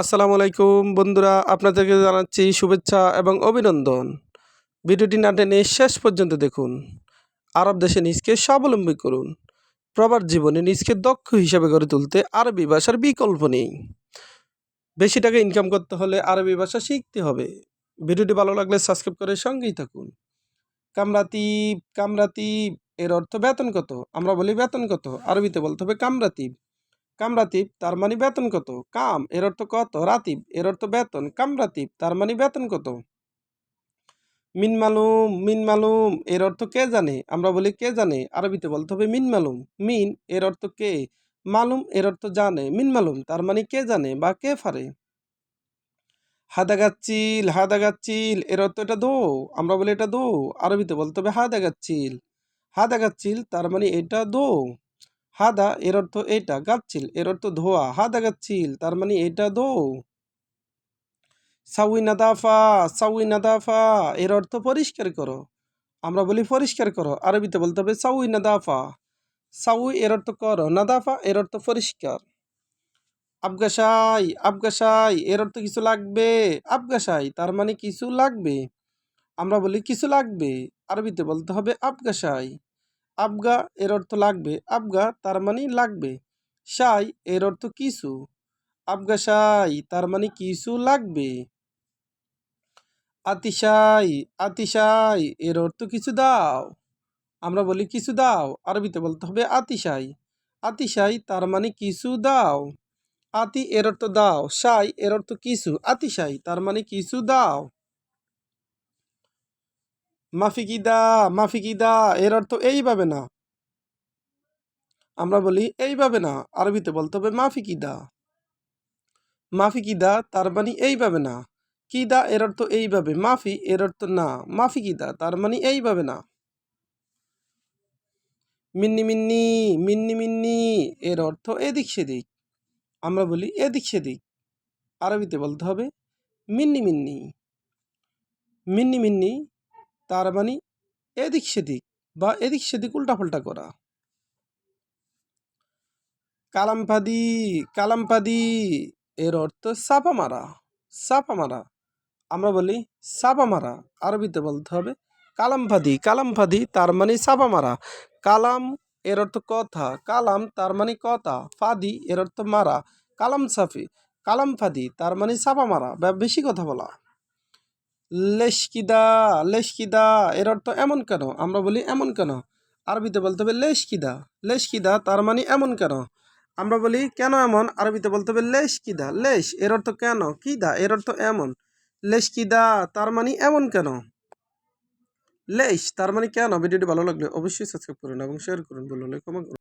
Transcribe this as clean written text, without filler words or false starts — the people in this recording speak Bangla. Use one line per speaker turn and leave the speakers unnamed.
আসসালামু আলাইকুম বন্ধুরা, আপনাদেরকে জানাচ্ছি শুভেচ্ছা এবং অভিনন্দন। ভিডিওটি না টেনে শেষ পর্যন্ত দেখুন। আরব দেশে নিজকে স্বাবলম্বী করুন। প্রবাস জীবনে নিজকে দক্ষ হিসেবে গড়ে তুলতে আরবি ভাষার বিকল্প নেই। বেশি টাকা ইনকাম করতে হলে আরবি ভাষা শিখতে হবে। ভিডিওটি ভালো লাগলে সাবস্ক্রাইব করে সঙ্গেই থাকুন। কামরাতিব, কামরাতিব এর অর্থ বেতন কত? আমরা বলি বেতন কত, আরবিতে বলতে হবে কামরাতিব। কামরাতিব তার মানে বেতন কত? কাম এর অর্থ কত, রাতিব এর অর্থ বেতন, কামরাতিব তার মানে বেতন কত? মিন মালুম, মিন মালুম এর অর্থ কে জানে? আমরা বলি কে জানে, আরবিতে বলতে হবে মিন মালুম। মিন এর অর্থ কে, মালুম এর অর্থ জানে, মিন মালুম তার মানে কে জানে বা কে পারে। হাদাগাচ্ছিল, হাদাগাচ্ছিল এর অর্থ এটা দো, আমরা বলি এটা দো, আরবিতে বলতে হবে হাদাগাচ্ছিল। হাদাগাচ্ছিল তার মানে এটা দো। হাদা এর অর্থ এটা, গাচ্ছিল এর অর্থ ধোয়া, হাদা গাচ্ছিল তার মানে এটা দো। সাউই নাদাফা, সাউই নাদাফা এর অর্থ পরিষ্কার করো, আমরা বলি পরিষ্কার করো, আরবিতে বলতে হবে সাউই নাদাফা। সাউই এর অর্থ করো, নাদাফা এর অর্থ পরিষ্কার। আবগাসাই, আবগাসাই এর অর্থ কিছু লাগবে, আবগাসাই তার মানে কিছু লাগবে, আমরা বলি কিছু লাগবে, আরবিতে বলতে হবে আবগাসাই। আবগা এর অর্থ লাগবে, আবগা তার মানে লাগবে। সাই এর অর্থ কিছু, আবগাসাই তার মানে কিছু লাগবে। আতিশাই, আতিশাই এর অর্থ কিছু দাও, আমরা বলি কিছু দাও, আরবিতে বলতে হবে আতিশাই। আতিশাই তার মানে কিছু দাও। আতি এর অর্থ দাও, সাই এর অর্থ কিছু, আতিশাই তার মানে কিছু দাও। মাফিকিদা, মাফিকিদা এর অর্থ এইভাবে না, আমরা বলি এইভাবে না, আরবিতে বলতে হবে মাফিকিদা। মাফিকিদা তার মানে এইভাবে না। কিদা এর অর্থ এইভাবে, মাফি এর অর্থ না, মাফিকিদা তার মানে এইভাবে না। মিন্নি মিন্নি, মিন্নি মিন্নি এর অর্থ এদিক সেদিক, আমরা বলি এদিক সেদিক, আরবিতে বলতে হবে মিন্নি মিন্নি। মিন্নি মিন্নি তার মানে এদিক সেদিক বা এদিক সেদিক উল্টাপাল্টা করা। কালামপাদি, কালামপাদি এর অর্থ চাপা মারা, চাপা মারা, আমরা বলি চাপা মারা, আরবিতে বলতে হবে কালামফাদি। কালামফাদি তার মানে চাপা মারা। কালাম এর অর্থ কথা, কালাম তার মানে কথা, ফাদি এর অর্থ মারা, কালাম সাফি। কালামফাদি তার মানে চাপা মারা বা বেশি কথা বলা। লেশকিদা, লেশকিদা এর অর্থ এমন কেন, আমরা বলি এমন কেন, আরবিতে বলতে হবে লেশকিদা। লেশকিদা তার মানে এমন কেন, আমরা বলি কেন এমন, আরবিতে বলতে হবে লেশকিদা। লেশ এর অর্থ কেন, কিদা এর অর্থ এমন, লেশকিদা তার মানে এমন কেন, লেশ তার মানে কেন। ভিডিওটি ভালো লাগলে অবশ্যই সাবস্ক্রাইব করুন এবং শেয়ার করুন, ভালো লাগলে কমেন্ট করুন।